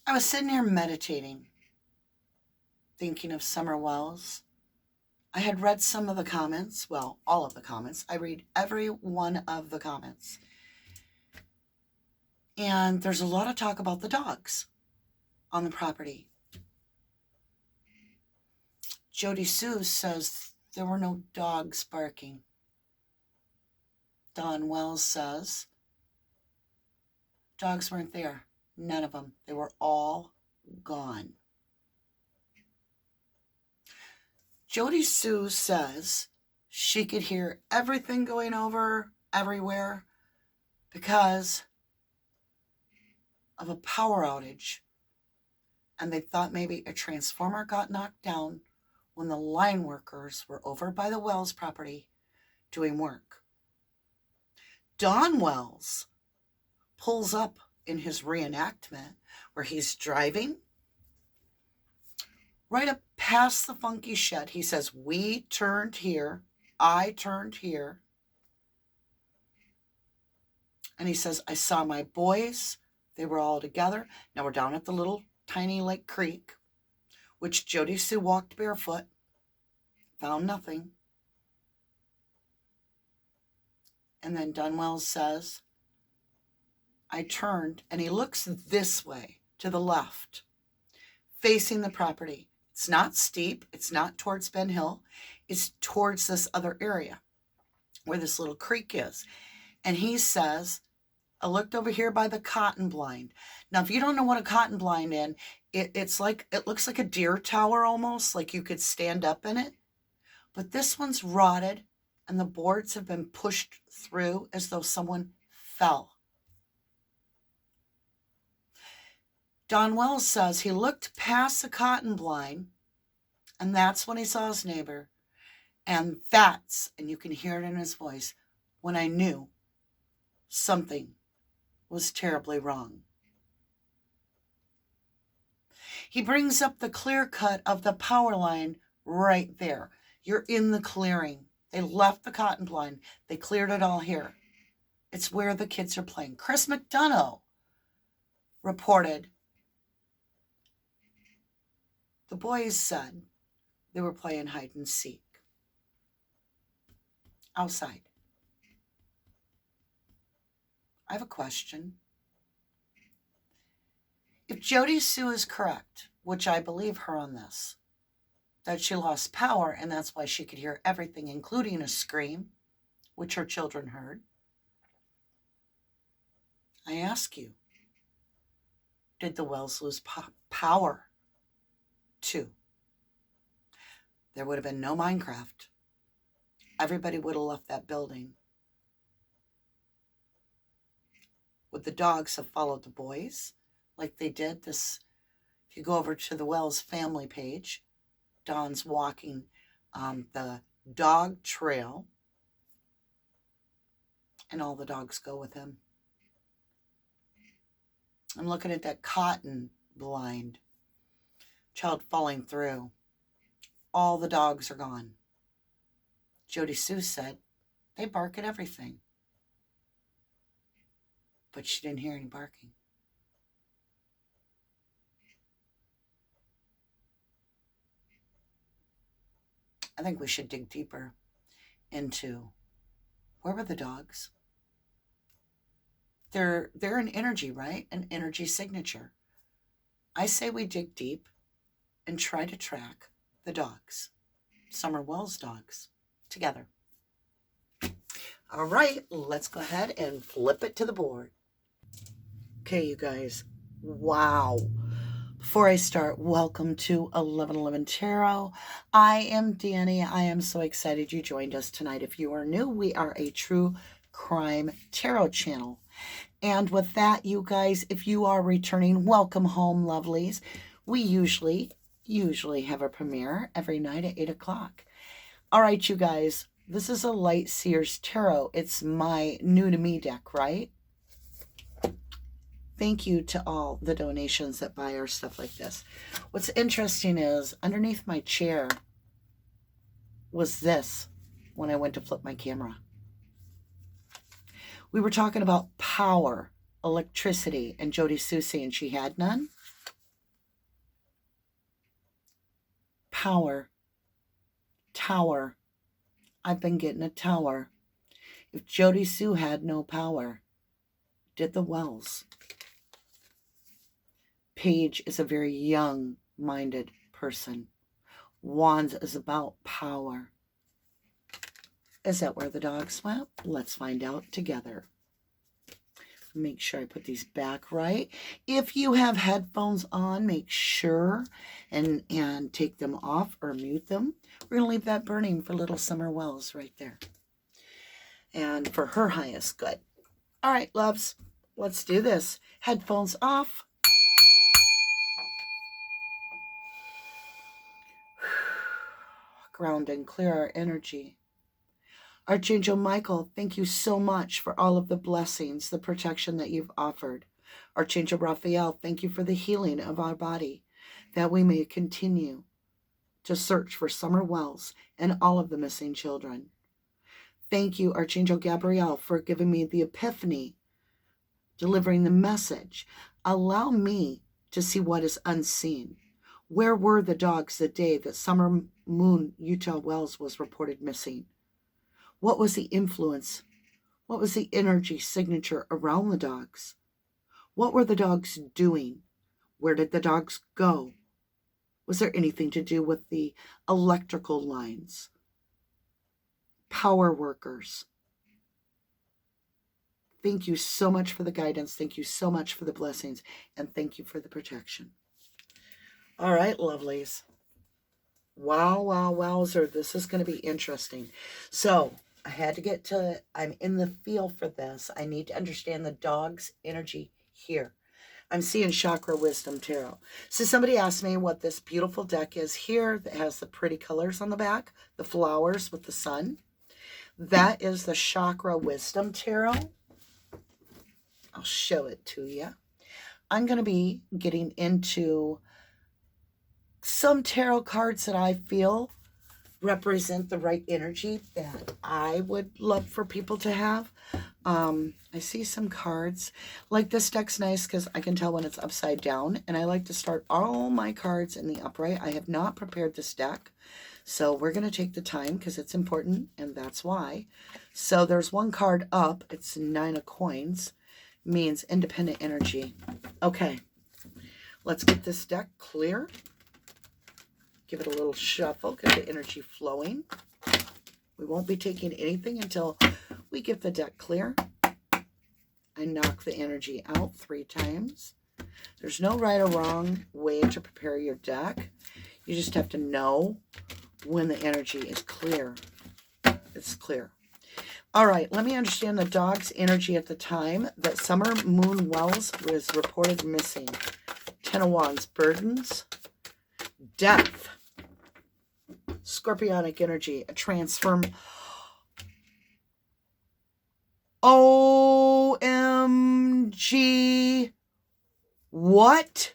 I was sitting here meditating, thinking of Summer Wells. I had read some of the comments, well, all of the comments. I read every one of the comments. And there's a lot of talk about the dogs on the property. Jody Sue says there were no dogs barking. Don Wells says dogs weren't there. None of them. They were all gone. Jody Sue says she could hear everything going over everywhere because of a power outage. And they thought maybe a transformer got knocked down when the line workers were over by the Wells property doing work. Don Wells pulls up in his reenactment where he's driving right up past the funky shed. He says, we turned here, I turned here. And he says, I saw my boys. They were all together. Now we're down at the little tiny lake creek, which Jody Sue walked barefoot, found nothing. And then Don Wells says, I turned, and he looks this way to the left, facing the property. It's not steep. It's not towards Ben Hill. It's towards this other area where this little creek is. And he says, I looked over here by the cotton blind. Now, if you don't know what a cotton blind is, it looks like a deer tower almost, like you could stand up in it. But this one's rotted, and the boards have been pushed through as though someone fell. Don Wells says he looked past the cotton blind, and that's when he saw his neighbor. And you can hear it in his voice, when I knew something was terribly wrong. He brings up the clear cut of the power line right there. You're in the clearing. They left the cotton blind. They cleared it all here. It's where the kids are playing. Chris McDonough reported the boys said they were playing hide and seek outside. I have a question. If Jody Sue is correct, which I believe her on this, that she lost power and that's why she could hear everything, including a scream, which her children heard, I ask you, did the Wells lose power too? There would have been no Minecraft. Everybody would have left that building. Would the dogs have followed the boys like they did? If you go over to the Wells family page, Don's walking the dog trail, and all the dogs go with him. I'm looking at that cotton blind, child falling through. All the dogs are gone. Jody Sue said they bark at everything, but she didn't hear any barking. I think we should dig deeper into where were the dogs? They're an energy, right? An energy signature. I say we dig deep and try to track the dogs, Summer Wells dogs, together. All right, let's go ahead and flip it to the board. Okay, you guys. Wow. Before I start, welcome to 1111 Tarot. I am Dannie. I am so excited you joined us tonight. If you are new, we are a true crime tarot channel. And with that, you guys, if you are returning, welcome home, lovelies. We usually have a premiere every night at 8 o'clock. All right, you guys, this is a Light Seers Tarot. It's my new to me deck, right? Thank you to all the donations that buy our stuff like this. What's interesting is underneath my chair was this when I went to flip my camera. We were talking about power, electricity, and Jody Sue saying she had none. Power. Tower. I've been getting a tower. If Jody Sue had no power, did the Wells. Page is a very young-minded person. Wands is about power. Is that where the dogs went? Let's find out together. Make sure I put these back right. If you have headphones on, make sure and take them off or mute them. We're going to leave that burning for little Summer Wells right there. And for her highest good. All right, loves, let's do this. Headphones off. Ground and clear our energy. Archangel Michael, thank you so much for all of the blessings, the protection that you've offered. Archangel Raphael, thank you for the healing of our body, that we may continue to search for Summer Wells and all of the missing children. Thank you, Archangel Gabriel, for giving me the epiphany, delivering the message. Allow me to see what is unseen. Where were the dogs the day that Summer Moon Utah Wells was reported missing? What was the influence? What was the energy signature around the dogs? What were the dogs doing? Where did the dogs go? Was there anything to do with the electrical lines? Power workers. Thank you so much for the guidance. Thank you so much for the blessings. And thank you for the protection. All right, lovelies. Wow, wow, wowzer. This is going to be interesting. So I had to get to, I'm in the feel for this. I need to understand the dog's energy here. I'm seeing Chakra Wisdom Tarot. So somebody asked me what this beautiful deck is here that has the pretty colors on the back, the flowers with the sun. That is the Chakra Wisdom Tarot. I'll show it to you. I'm going to be getting into some tarot cards that I feel represent the right energy that I would love for people to have. I see some cards. Like this deck's nice because I can tell when it's upside down. And I like to start all my cards in the upright. I have not prepared this deck. So we're going to take the time because it's important. And that's why. So there's one card up. It's 9 of coins. Means independent energy. Okay. Let's get this deck clear. Give it a little shuffle, get the energy flowing. We won't be taking anything until we get the deck clear. I knock the energy out 3 times. There's no right or wrong way to prepare your deck. You just have to know when the energy is clear. It's clear. All right, let me understand the dog's energy at the time that Summer Moon Wells was reported missing. 10 of Wands, burdens, death. Scorpionic energy, a transform. OMG. What?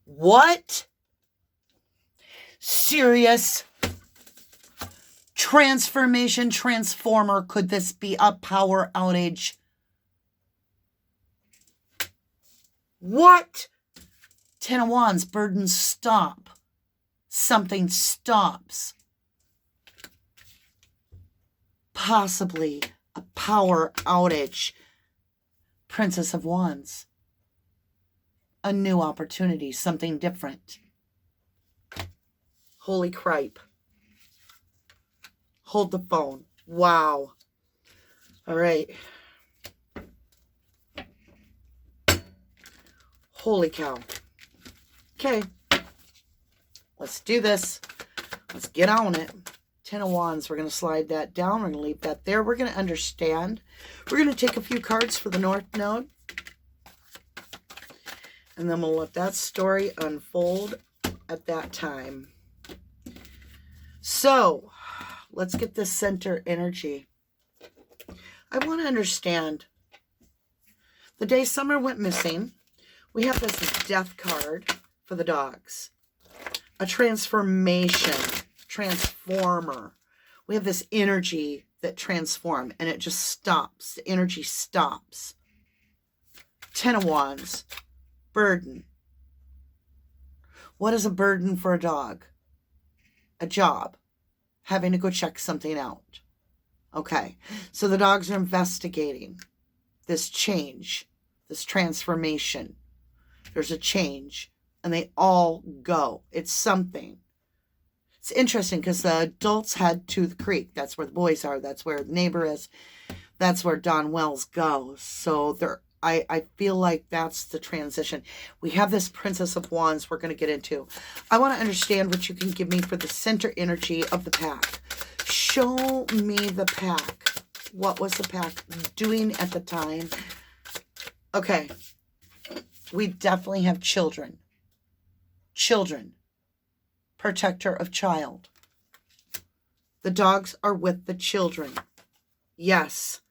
What? Serious? Transformation, transformer. Could this be a power outage? What? 10 of Wands, burdens stop. Something stops. Possibly a power outage. Princess of Wands. A new opportunity, something different. Holy cripe. Hold the phone. Wow. All right. Holy cow. Okay, let's do this. Let's get on it. 10 of Wands, we're going to slide that down. We're going to leave that there. We're going to understand. We're going to take a few cards for the North Node. And then we'll let that story unfold at that time. So, let's get this center energy. I want to understand. The day Summer went missing, we have this death card for the dogs. A transformation, transformer. We have this energy that transforms and it just stops. The energy stops. 10 of Wands, burden. What is a burden for a dog? A job. Having to go check something out. Okay. So the dogs are investigating this change, this transformation. There's a change, and they all go. It's something. It's interesting because the adults head to the creek. That's where the boys are. That's where the neighbor is. That's where Don Wells goes. So I feel like that's the transition. We have this Princess of Wands we're going to get into. I want to understand what you can give me for the center energy of the pack. Show me the pack. What was the pack doing at the time? Okay. We definitely have children. Children. Protector of child. The dogs are with the children. Yes.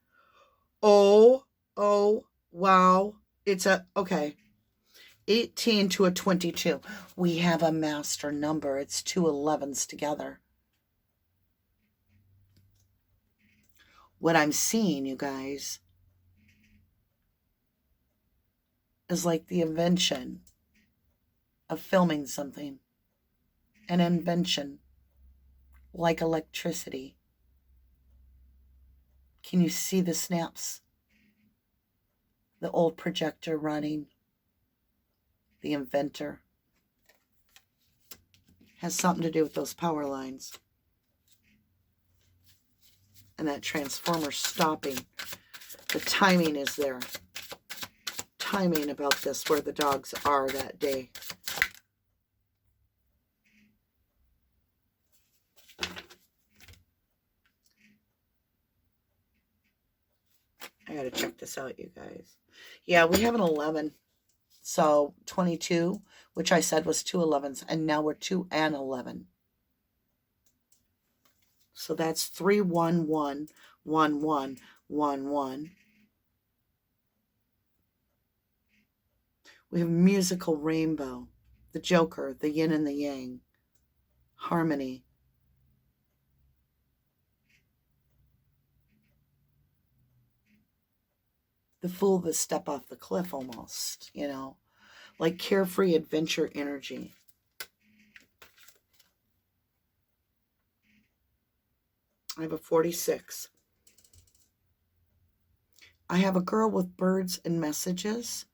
Oh, wow. It's okay. 18 to a 22. We have a master number. It's 2 11s together. What I'm seeing, you guys, is like the invention of filming something. An invention like electricity. Can you see the snaps? The old projector running. The inventor. Has something to do with those power lines. And that transformer stopping. The timing is there. Timing about this, where the dogs are that day. I gotta check this out, you guys. Yeah, we have an 11. So 22, which I said was 2 11s, and now we're 2 and 11. So that's 3 1 1 1 1 1 1. We have musical rainbow, the Joker, the yin and the yang, harmony. The fool that step off the cliff almost, you know, like carefree adventure energy. I have a 46. I have a girl with birds and messages,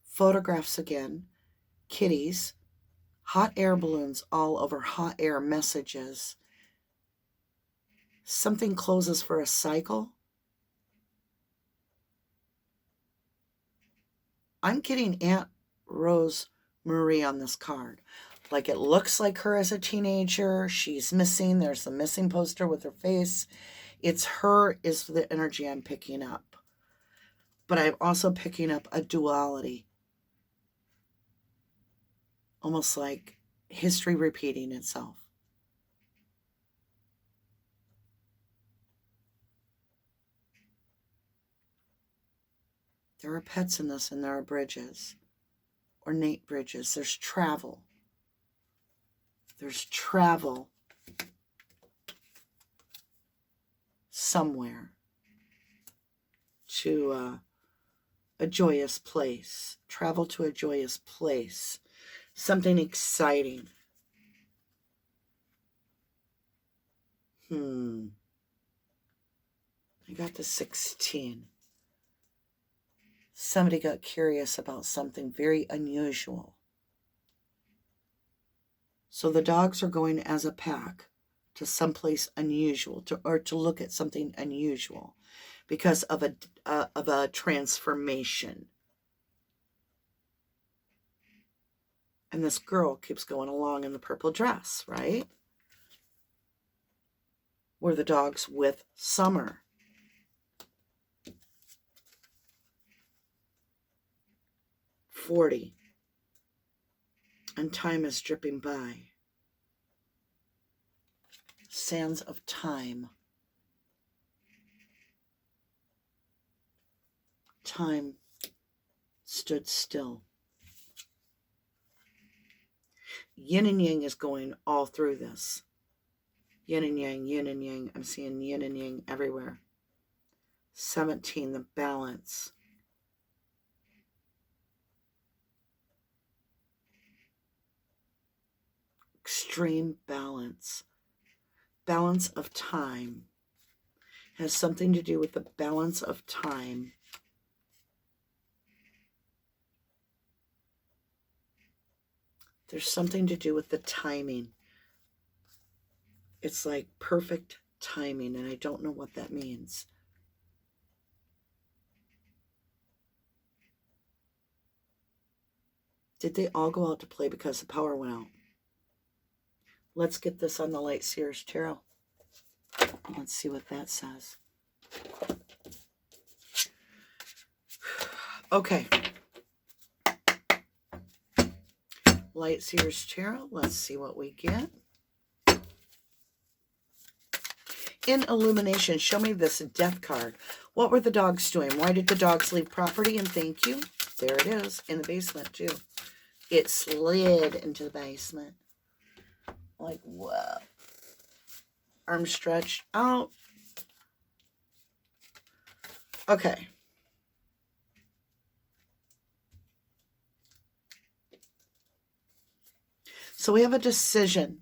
photographs again, kitties, hot air balloons all over hot air messages. Something closes for a cycle. I'm getting Aunt Rose Marie on this card. Like it looks like her as a teenager. She's missing. There's a missing poster with her face. It's her is the energy I'm picking up. But I'm also picking up a duality. Almost like history repeating itself. There are pets in this, and there are bridges. Ornate bridges. There's travel. There's travel somewhere to a joyous place. Travel to a joyous place. Something exciting. I got the 16. Somebody got curious about something very unusual. So the dogs are going as a pack to someplace unusual, or to look at something unusual because of a transformation. And this girl keeps going along in the purple dress, right? Were the dogs with Summer? $40. And time is dripping by. Sands of time. Time stood still. Yin and yang is going all through this. Yin and yang, yin and yang. I'm seeing yin and yang everywhere. 17, the balance. extreme balance. Balance of time. Has something to do with the balance of time. There's something to do with the timing. It's like perfect timing, and I don't know what that means. Did they all go out to play because the power went out? Let's get this on the Light Seer's Tarot. Let's see what that says. Okay. Light Seer's Tarot. Let's see what we get. In Illumination, show me this death card. What were the dogs doing? Why did the dogs leave property? And thank you. There it is, in the basement too. It slid into the basement. Like, whoa. Arms stretched out. Okay. So we have a decision.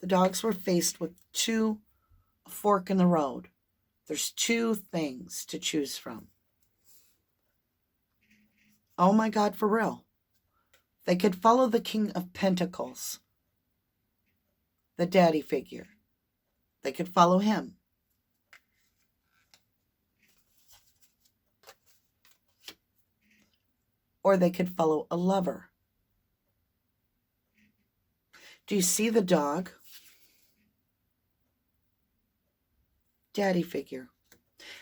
The dogs were faced with a fork in the road. There's two things to choose from. Oh my God, for real. They could follow the King of Pentacles, the daddy figure. They could follow him. Or they could follow a lover. Do you see the dog? Daddy figure.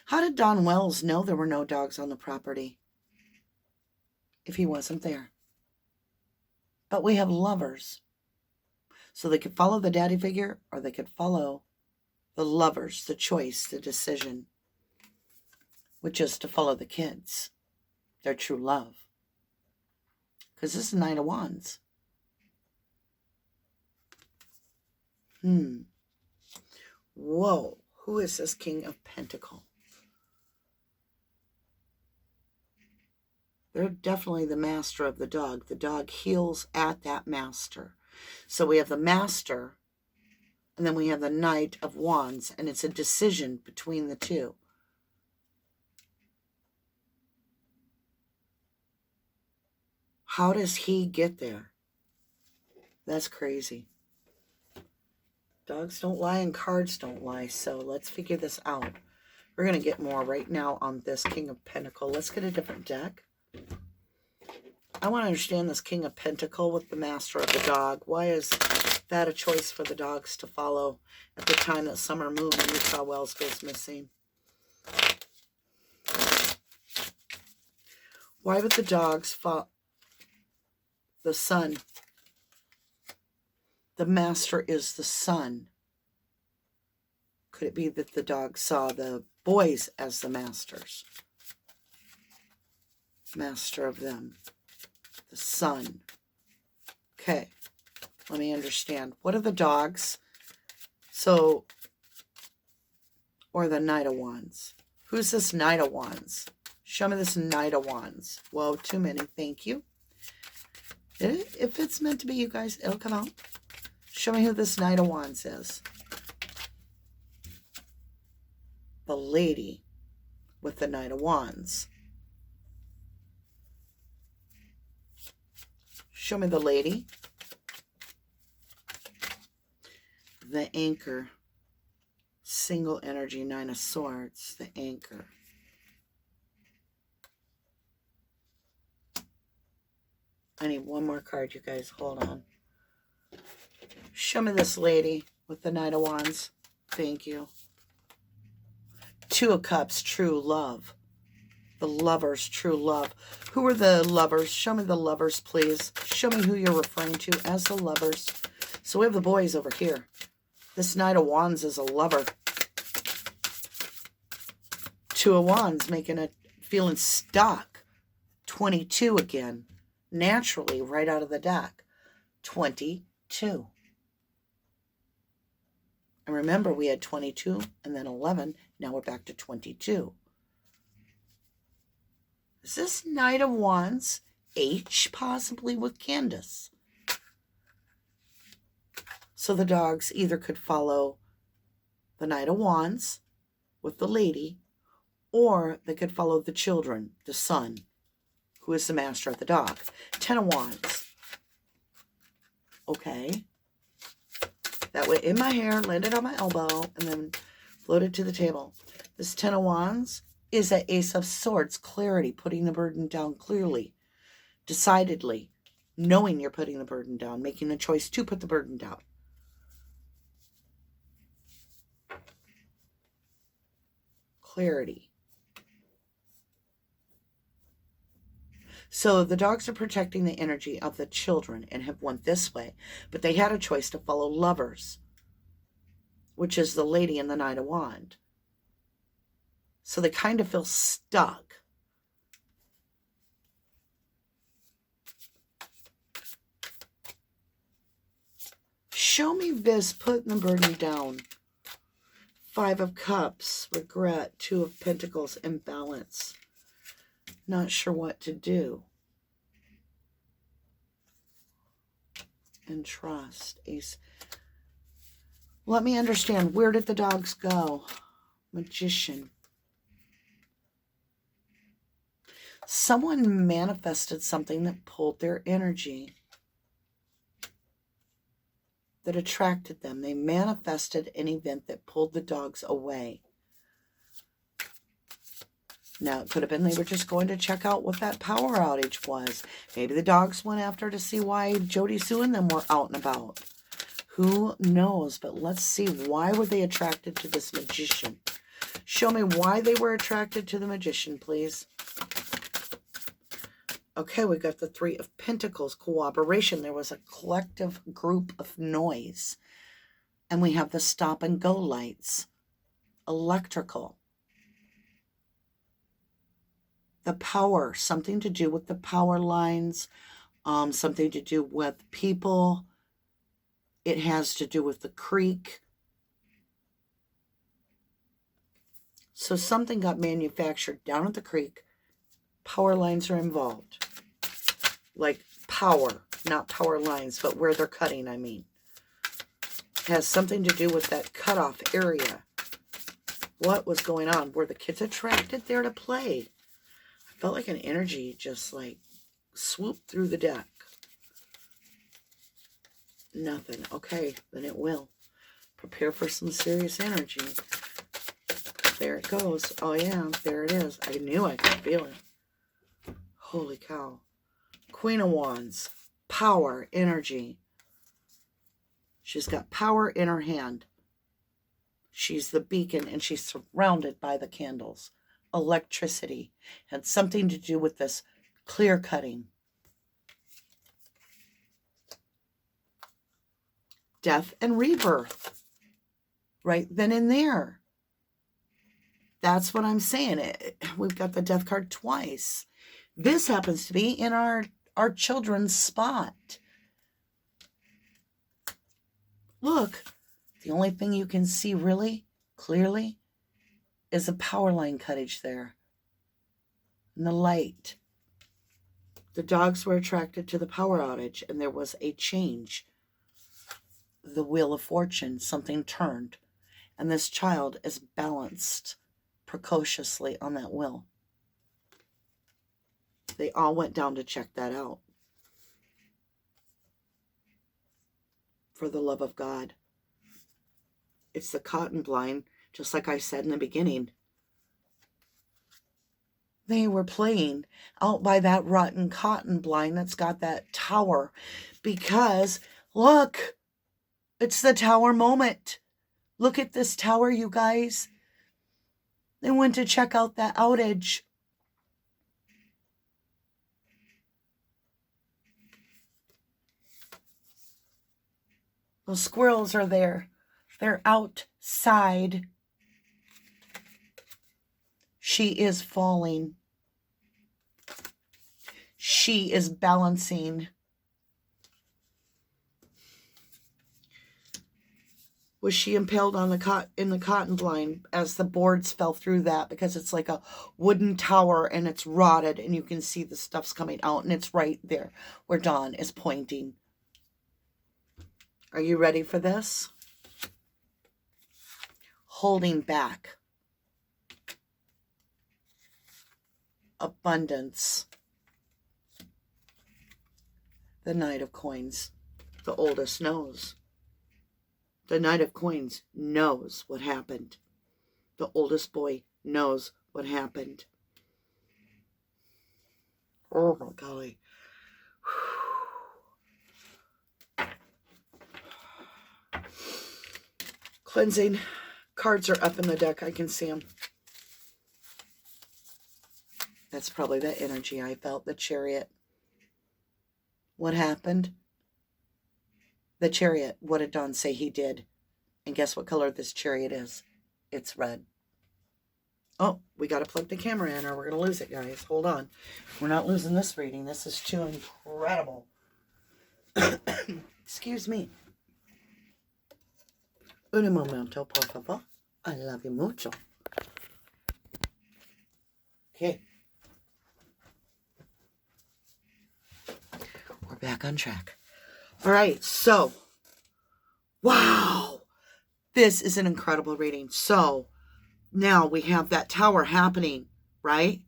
How did Don Wells know there were no dogs on the property if he wasn't there? But we have lovers. So they could follow the daddy figure, or they could follow the lovers, the choice, the decision, which is to follow the kids, their true love. Because this is Knight of Wands. Whoa. Who is this King of Pentacles? They're definitely the master of the dog. The dog heals at that master. So we have the master, and then we have the Knight of Wands, and it's a decision between the two. How does he get there? That's crazy. Dogs don't lie and cards don't lie, so let's figure this out. We're going to get more right now on this King of Pentacles. Let's get a different deck. I want to understand this King of Pentacles with the Master of the Dog. Why is that a choice for the dogs to follow at the time that Summer Moon and Utah Wells goes missing? Why would the dogs follow the sun? The master is the sun. Could it be that the dog saw the boys as the masters? Master of them. The sun. Okay. Let me understand. What are the dogs? So, or the Knight of Wands. Who's this Knight of Wands? Show me this Knight of Wands. Whoa, too many. Thank you. If it's meant to be, you guys, it'll come out. Show me who this Knight of Wands is. The lady with the Knight of Wands. Show me the lady. The anchor. Single energy, Nine of Swords. The anchor. I need one more card, you guys. Hold on. Show me this lady with the Knight of Wands. Thank you. Two of Cups, true love. The lovers, true love. Who are the lovers? Show me the lovers, please. Show me who you're referring to as the lovers. So we have the boys over here. This Knight of Wands is a lover. Two of Wands making it feeling stuck. 22 again. Naturally, right out of the deck. 22. And remember, we had 22 and then 11. Now we're back to 22. Is this Knight of Wands H possibly with Candace? So the dogs either could follow the Knight of Wands with the lady, or they could follow the children, the son, who is the master of the dog. 10 of Wands. Okay. That went in my hair, landed on my elbow, and then floated to the table. This 10 of Wands is an Ace of Swords, clarity, putting the burden down clearly, decidedly, knowing you're putting the burden down, making the choice to put the burden down. Clarity. So the dogs are protecting the energy of the children and have went this way, but they had a choice to follow Lovers, which is the lady and the Knight of Wands. So they kind of feel stuck. Show me this putting the burden down. 5 of Cups, regret. 2 of Pentacles, imbalance. Not sure what to do. And trust. Ace. Let me understand. Where did the dogs go? Magician. Someone manifested something that pulled their energy, that attracted them. They manifested an event that pulled the dogs away. Now, it could have been they were just going to check out what that power outage was. Maybe the dogs went after to see why Jody Sue and them were out and about. Who knows? But let's see. Why were they attracted to this magician? Show me why they were attracted to the magician, please. Okay, we got the 3 of Pentacles, cooperation. There was a collective group of noise. And we have the stop and go lights, electrical. The power, something to do with the power lines, something to do with people. It has to do with the creek. So something got manufactured down at the creek. Power lines are involved. Like power, not power lines, but where they're cutting, I mean. It has something to do with that cutoff area. What was going on? Were the kids attracted there to play? I felt like an energy just like swooped through the deck. Nothing. Okay, then it will. Prepare for some serious energy. There it goes. Oh yeah, there it is. I knew I could feel it. Holy cow. Queen of Wands. Power, energy. She's got power in her hand. She's the beacon and she's surrounded by the candles. Electricity. Had something to do with this clear cutting. Death and rebirth. Right then and there. That's what I'm saying. We've got the death card twice. This happens to be in our children's spot. Look, the only thing you can see really clearly is a power line cuttage there. And the light. The dogs were attracted to the power outage and there was a change. The wheel of fortune, something turned. And this child is balanced precociously on that wheel. They all went down to check that out. For the love of God. It's the cotton blind, just like I said in the beginning. They were playing out by that rotten cotton blind that's got that tower. Because, look, it's the tower moment. Look at this tower, you guys. They went to check out that outage. Those squirrels are there. They're outside. She is falling. She is balancing. Was she impaled on in the cotton blind as the boards fell through that? Because it's like a wooden tower and it's rotted and you can see the stuff's coming out and it's right there where Dawn is pointing. Are you ready for this? Holding back. Abundance. The Knight of Coins. The oldest knows. The Knight of Coins knows what happened. The oldest boy knows what happened. Oh my golly. Cleansing. Cards are up in the deck. I can see them. That's probably the energy I felt. The Chariot. What happened? The Chariot. What did Don say he did? And guess what color this Chariot is? It's red. Oh, we got to plug the camera in or we're going to lose it, guys. Hold on. We're not losing this reading. This is too incredible. Excuse me. Un momento, por favor. I love you mucho. Okay. We're back on track. All right, so, wow. This is an incredible reading. So, now we have that tower happening, right?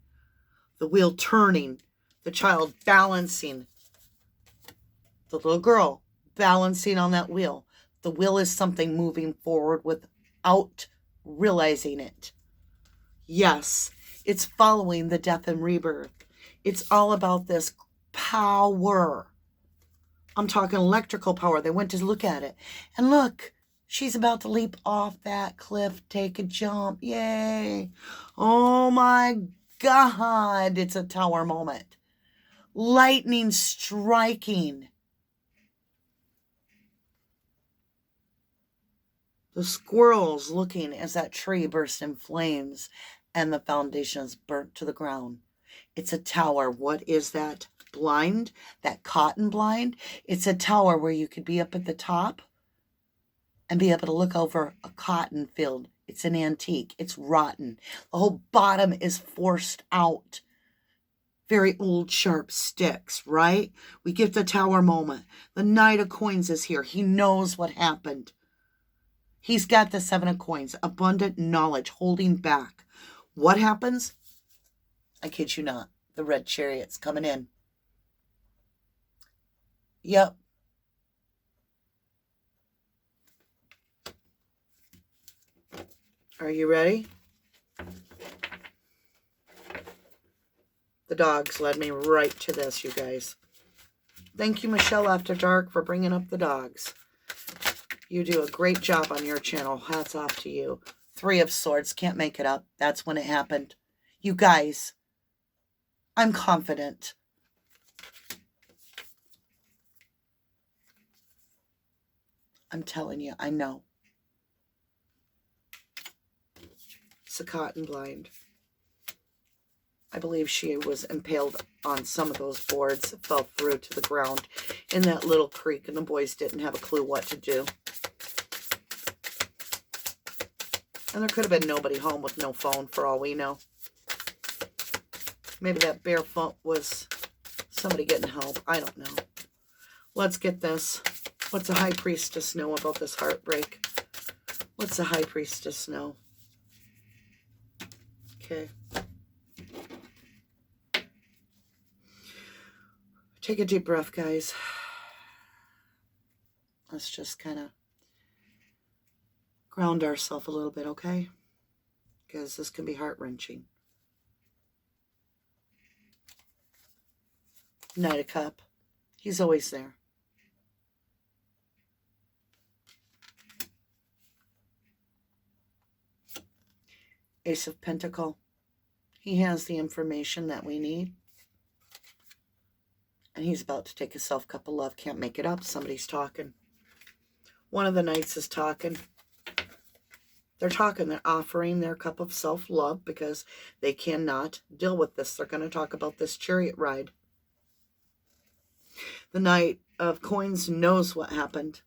The wheel turning, the child balancing, the little girl balancing on that wheel. The wheel is something moving forward without realizing it. Yes, it's following the death and rebirth. It's all about this power. I'm talking electrical power. They went to look at it. And look, she's about to leap off that cliff, take a jump. Yay. Oh my God. It's a tower moment. Lightning striking. The squirrels looking as that tree burst in flames and the foundation is burnt to the ground. It's a tower. What is that blind? That cotton blind? It's a tower where you could be up at the top and be able to look over a cotton field. It's an antique. It's rotten. The whole bottom is forced out. Very old, sharp sticks, right? We get the tower moment. The Knight of Coins is here. He knows what happened. He's got the Seven of Coins. Abundant knowledge, holding back. What happens? I kid you not. The red Chariot's coming in. Yep. Are you ready? The dogs led me right to this, you guys. Thank you, Michelle After Dark, for bringing up the dogs. You do a great job on your channel. Hats off to you. Three of Swords. Can't make it up. That's when it happened. You guys, I'm confident. I'm telling you, I know. It's a cotton blind. I believe she was impaled on some of those boards. It fell through to the ground in that little creek, and the boys didn't have a clue what to do. And there could have been nobody home with no phone for all we know. Maybe that barefoot was somebody getting help. I don't know. Let's get this. What's a High Priestess know about this heartbreak? What's a High Priestess know? Okay. Take a deep breath, guys. Let's just kind of ground ourselves a little bit, okay? Because this can be heart-wrenching. Knight of Cup. He's always there. Ace of Pentacle. He has the information that we need. And he's about to take a self-cup of love. Can't make it up. Somebody's talking. One of the knights is talking. They're talking. They're offering their cup of self-love because they cannot deal with this. They're going to talk about this chariot ride. The Knight of Coins knows what happened.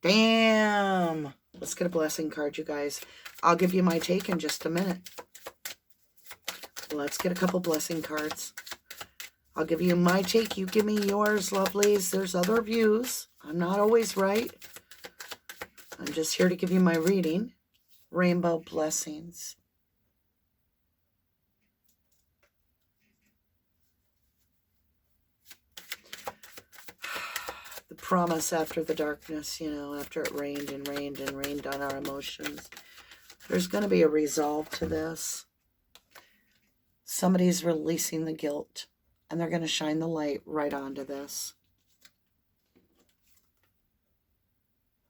Damn. Let's get a blessing card, you guys. I'll give you my take in just a minute. Let's get a couple blessing cards. I'll give you my take. You give me yours, lovelies. There's other views. I'm not always right. I'm just here to give you my reading. Rainbow blessings. The promise after the darkness, you know, after it rained and rained and rained on our emotions. There's going to be a resolve to this. Somebody's releasing the guilt, and they're going to shine the light right onto this.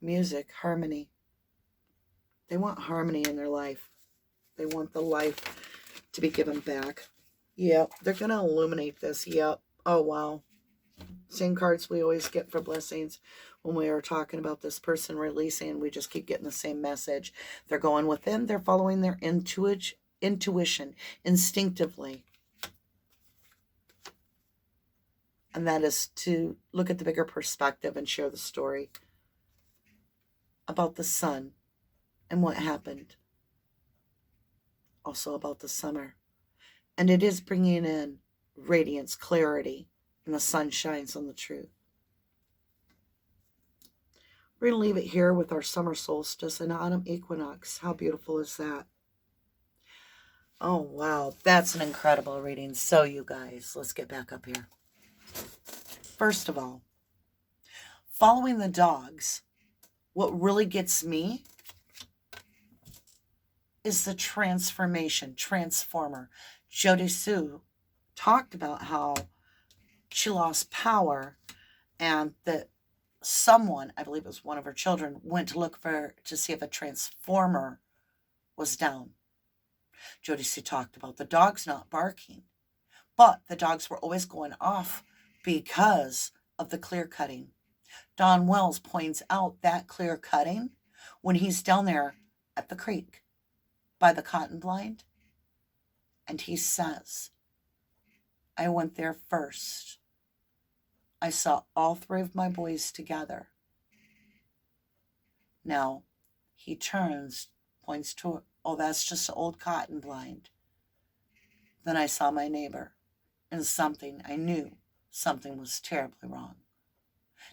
Music, harmony. They want harmony in their life. They want the life to be given back. Yep, they're going to illuminate this. Yep. Oh, wow. Same cards we always get for blessings when we are talking about this person releasing. We just keep getting the same message. They're going within. They're following their intuition instinctively. And that is to look at the bigger perspective and share the story about the sun and what happened. Also about the summer. And it is bringing in radiance, clarity, and the sun shines on the truth. We're going to leave it here with our summer solstice and autumn equinox. How beautiful is that? Oh, wow. That's an incredible reading. So, you guys, let's get back up here. First of all, following the dogs, what really gets me is the transformation, transformer. Jody Sue talked about how she lost power and that someone, I believe it was one of her children, went to look to see if a transformer was down. Jody Sue talked about the dogs not barking, but the dogs were always going off because of the clear cutting. Don Wells points out that clear cutting when he's down there at the creek by the cotton blind, and he says, I went there first. I saw all three of my boys together. Now, he turns, points to, oh, that's just an old cotton blind. Then I saw my neighbor, and I knew something was terribly wrong.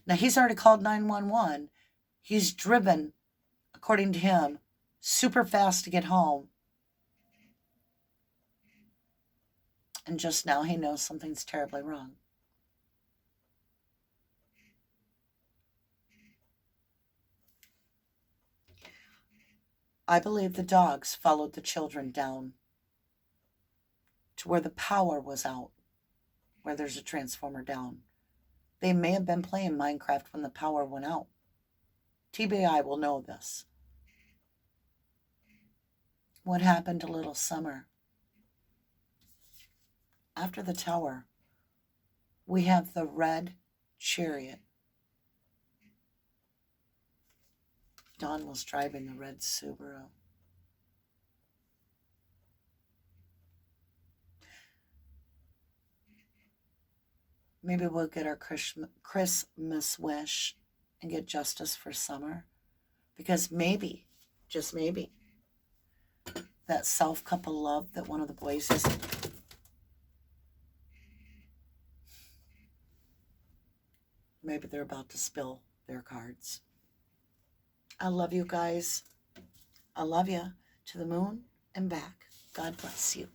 Now, he's already called 911. He's driven, according to him, super fast to get home. And just now he knows something's terribly wrong. I believe the dogs followed the children down to where the power was out, where there's a transformer down. They may have been playing Minecraft when the power went out. TBI will know this. What happened to Little Summer? After the tower, we have the red chariot. Dawn was driving the red Subaru. Maybe we'll get our Christmas wish and get justice for Summer. Because maybe, just maybe, that self-cup of love that one of the boys is, maybe they're about to spill their cards. I love you guys. I love you to the moon and back. God bless you.